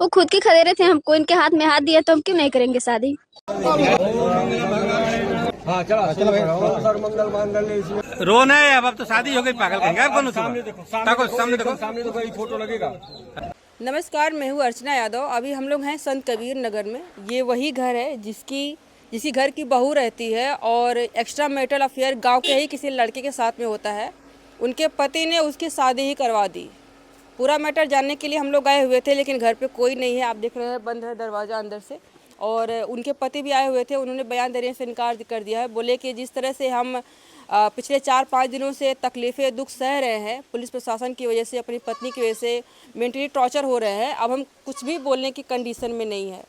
वो खुद की खदेरे थे, हमको इनके हाथ में हाथ दिया तो हम क्यों नहीं करेंगे शादी। हाँ चला चला भाई सर मंगल मांगल्य इसमें रोना है। अब तो शादी हो गई, पागल कहेंगे आपको। सामने देखो सामने देखो ये फोटो लगेगा। नमस्कार, मैं हूँ अर्चना यादव। अभी हम लोग हैं संत कबीर नगर में। ये वही घर है जिसकी घर की बहू रहती है और एक्स्ट्रा मैरिटल अफेयर गांव के ही किसी लड़के के साथ में होता है। उनके पति ने उसकी शादी ही करवा दी। पूरा मैटर जानने के लिए हम लोग आए हुए थे, लेकिन घर पे कोई नहीं है। आप देख रहे हैं बंद है दरवाज़ा अंदर से। और उनके पति भी आए हुए थे, उन्होंने बयान देने से इनकार कर दिया है। बोले कि जिस तरह से हम पिछले 4-5 दिनों से तकलीफ़ें दुख सह रहे हैं, पुलिस प्रशासन की वजह से, अपनी पत्नी की वजह से मेंटली टॉर्चर हो रहे हैं, अब हम कुछ भी बोलने की कंडीशन में नहीं है।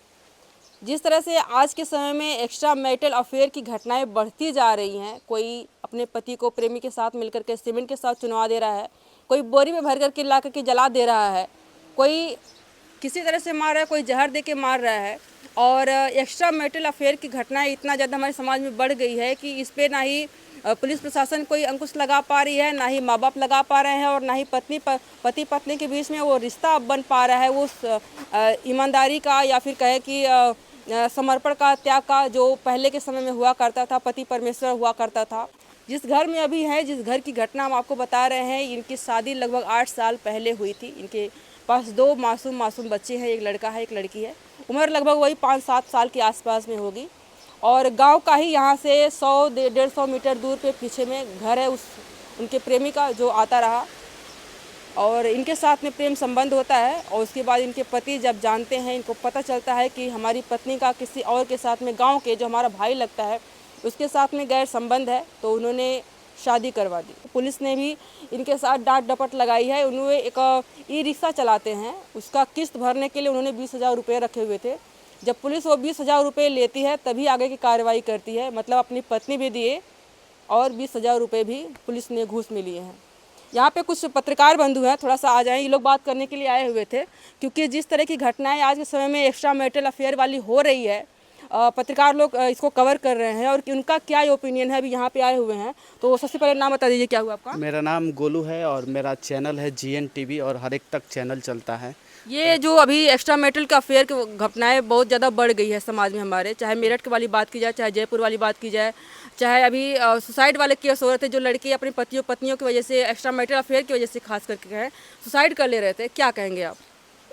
जिस तरह से आज के समय में एक्स्ट्रा मैरिटल अफेयर की घटनाएं बढ़ती जा रही हैं, कोई अपने पति को प्रेमी के साथ मिलकर के सीमेंट के साथ चुनवा दे रहा है, कोई बोरी में भर करके ला करके जला दे रहा है, कोई किसी तरह से मार रहा है, कोई जहर दे के मार रहा है। और एक्स्ट्रा मैरिटल अफेयर की घटनाएं इतना ज़्यादा हमारे समाज में बढ़ गई है कि इस पर ना ही पुलिस प्रशासन कोई अंकुश लगा पा रही है, ना ही माँ बाप लगा पा रहे हैं, और ना ही पति पत्नी के बीच में वो रिश्ता अब बन पा रहा है, वो ईमानदारी का या फिर कहे कि समर्पण का, त्याग का, जो पहले के समय में हुआ करता था, पति परमेश्वर हुआ करता था। जिस घर में अभी है, जिस घर की घटना हम आपको बता रहे हैं, इनकी शादी लगभग 8 साल पहले हुई थी। इनके पास 2 मासूम बच्चे हैं, एक लड़का है, एक लड़की है। उम्र लगभग वही 5-7 साल के आसपास में होगी। और गांव का ही यहाँ से 100-150 मीटर दूर पे पीछे में घर है उनके प्रेमी का, जो आता रहा और इनके साथ में प्रेम संबंध होता है। और उसके बाद इनके पति जब जानते हैं, इनको पता चलता है कि हमारी पत्नी का किसी और के साथ में, गांव के जो हमारा भाई लगता है उसके साथ में गैर संबंध है, तो उन्होंने शादी करवा दी। पुलिस ने भी इनके साथ डांट डपट लगाई है। उन्होंने एक ई-रिक्शा चलाते हैं, उसका किस्त भरने के लिए उन्होंने 20,000 रुपये रखे हुए थे। जब पुलिस वो 20,000 रुपये लेती है तभी आगे की कार्रवाई करती है। मतलब अपनी पत्नी भी दिए और 20,000 रुपये भी पुलिस ने घूस में लिए हैं। यहाँ पे कुछ पत्रकार बंधु हैं, थोड़ा सा आ जाएं। ये लोग बात करने के लिए आए हुए थे, क्योंकि जिस तरह की घटनाएं आज के समय में एक्स्ट्रा मैरिटल अफेयर वाली हो रही है, पत्रकार लोग इसको कवर कर रहे हैं और कि उनका क्या ओपिनियन है। अभी यहाँ पे आए हुए हैं, तो सबसे पहले नाम बता दीजिए, क्या हुआ आपका? मेरा नाम गोलू है और मेरा चैनल है GN TV और हर एक तक चैनल चलता है। ये जो अभी एक्स्ट्रा मैरिटल का अफेयर की घटनाएं बहुत ज़्यादा बढ़ गई है समाज में हमारे, चाहे मेरठ की वाली बात की जाए, चाहे जयपुर वाली बात की जाए, चाहे अभी सुसाइड वाले केस हो रहे थे, जो लड़के अपनी पत्नियों की वजह से, एक्स्ट्रा मैरिटल अफेयर की वजह से खास करके हैं, सुसाइड कर ले रहे थे। क्या कहेंगे आप?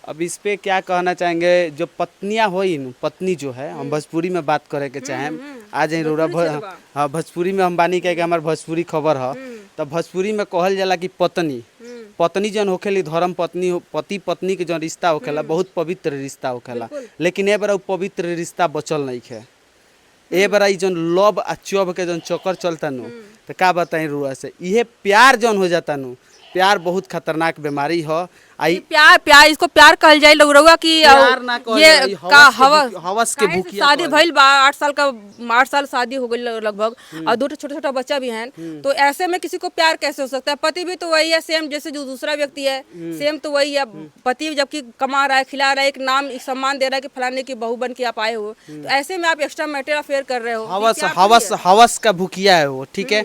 अब इस पे क्या कहना चाहेंगे, जो पत्नियां होई, पत्नी जो है, हम भोजपुरी में बात करे के चाहें, आ जाए रोरा। हाँ, भोजपुरी में हम बानी कहे कि हमार भोजपुरी खबर है। तब भोजपुरी में कहल जाला कि पत्नी जन होखेली, धर्म पत्नी, पति पत्नी के जन रिश्ता होखेला, बहुत पवित्र रिश्ता होखेला। लेकिन ए बार पवित्र रिश्ता बचल नहीं है। ए बार जन लव आ चौब के जन चक्कर चलता नु, तो का बताई रुआ से, इहे प्यार जन हो जाता नु। प्यार बहुत खतरनाक बीमारी है। आई प्यार इसको प्यार कहल जाए लोग रहुआ कि ये का हवस के भूखिया। शादी भइल बा 8 साल शादी हो गई लगभग, और 2 छोटा बच्चा भी है। तो ऐसे में किसी को प्यार कैसे हो सकता है? पति भी तो वही है, सेम जैसे जो दूसरा व्यक्ति है, सेम तो वही है। पति जबकि कमा रहा है, खिला रहा है, एक नाम, एक सम्मान दे रहा है कि फलाने की बहू बन के आप आए हो, तो ऐसे में आप एक्स्ट्रा मैरिटल अफेयर कर रहे हो। हवस का भूखिया है वो, ठीक है।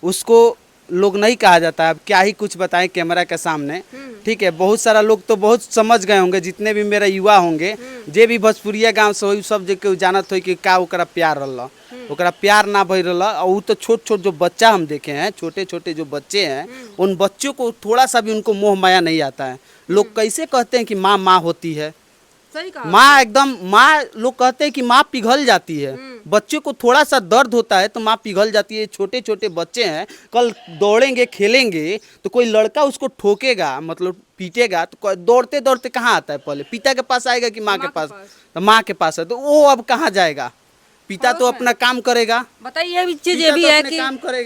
उसको लोग नहीं कहा जाता है। अब क्या ही कुछ बताएं कैमरा के सामने, ठीक है। बहुत सारा लोग तो बहुत समझ गए होंगे, जितने भी मेरा युवा होंगे, जे भी भोजपुरिया गांव से हो, सब जो जानत हो कि का ओकरा प्यार रहा, ओकरा प्यार ना भई रहा। और तो छोट जो बच्चा हम देखे हैं, छोटे जो बच्चे हैं, उन बच्चों को थोड़ा सा भी उनको मोह माया नहीं आता है। लोग कैसे कहते हैं कि माँ होती है, माँ एकदम, माँ लोग कहते हैं कि माँ पिघल जाती है। बच्चे को थोड़ा सा दर्द होता है तो माँ पिघल जाती है। छोटे बच्चे हैं, कल दौड़ेंगे खेलेंगे तो कोई लड़का उसको ठोकेगा, मतलब पीटेगा, तो दौड़ते कहाँ आता है? पहले पिता के पास आएगा कि माँ के पास? तो माँ के पास है, तो वो अब कहाँ जाएगा? पिता तो अपना काम करेगा। बताइए, ये चीज ये भी है कि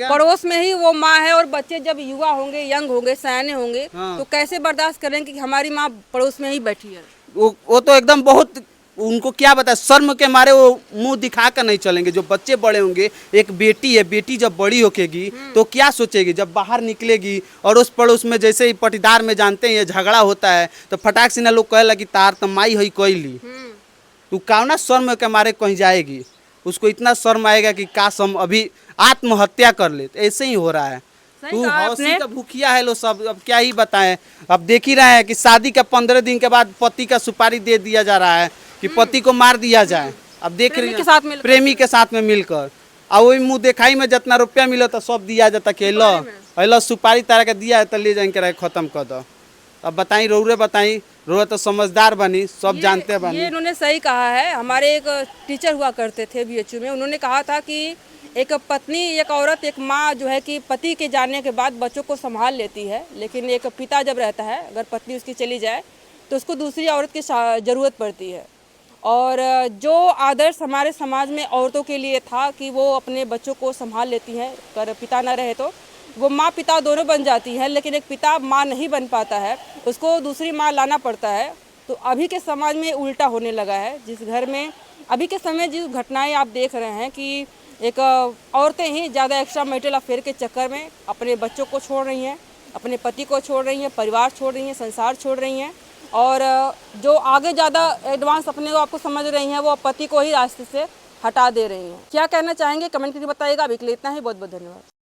पड़ोस में ही वो माँ है, और बच्चे जब युवा होंगे, यंग होंगे, सयाने होंगे, तो कैसे बर्दाश्त करेंगे कि हमारी माँ पड़ोस में ही बैठी है? वो तो एकदम बहुत, उनको क्या बताए, शर्म के मारे वो मुंह दिखा कर नहीं चलेंगे। जो बच्चे बड़े होंगे, एक बेटी है, बेटी जब बड़ी होकेगी तो क्या सोचेगी? जब बाहर निकलेगी और उस पड़ोस में, जैसे ही पटीदार में जानते हैं झगड़ा होता है, तो फटाक से ना लोग कहे लगी तार तो माई हई कोईली, तू कावना शर्म के मारे कहीं जाएगी। उसको इतना शर्म आएगा कि काश हम अभी आत्महत्या कर ले। ऐसे ही हो रहा है। तू कहा हौसी आपने। का भूखिया है लो सब, अब क्या ही बताएं। अब देख ही रहे हैं कि शादी का 15 दिन के बाद पति का सुपारी दे दिया जा रहा है कि पति को मार दिया जाए। अब देख रही प्रेमी के साथ मिलकर। प्रेमी के साथ में मिलकर, और वही मुँह दिखाई में जितना रुपया मिला तो सब दिया जाता कि लो सुपारी तारा के दिया है तो ले जाए के खत्म कर दो। अब बताई रौरे बताई, रौरे तो समझदार बनी, सब जानते बनी। ये इन्होंने सही कहा है। हमारे एक टीचर हुआ करते थे बीएचयू में, उन्होंने कहा था कि एक पत्नी, एक औरत, एक माँ जो है कि पति के जाने के बाद बच्चों को संभाल लेती है, लेकिन एक पिता जब रहता है, अगर पत्नी उसकी चली जाए तो उसको दूसरी औरत की ज़रूरत पड़ती है। और जो आदर्श हमारे समाज में औरतों के लिए था कि वो अपने बच्चों को संभाल लेती हैं, अगर पिता ना रहे तो वो माँ पिता दोनों बन जाती है, लेकिन एक पिता माँ नहीं बन पाता है, उसको दूसरी माँ लाना पड़ता है। तो अभी के समाज में उल्टा होने लगा है। जिस घर में अभी के समय जिस घटनाएं आप देख रहे हैं कि एक औरतें ही ज़्यादा एक्स्ट्रा मैरिटल अफेयर के चक्कर में अपने बच्चों को छोड़ रही हैं, अपने पति को छोड़ रही हैं, परिवार छोड़ रही हैं, संसार छोड़ रही हैं, और जो आगे ज़्यादा एडवांस अपने को आपको समझ रही हैं वो पति को ही रास्ते से हटा दे रही हैं। क्या कहना चाहेंगे कमेंट करके बताइएगा। अभी के लिए इतना ही, बहुत बहुत धन्यवाद।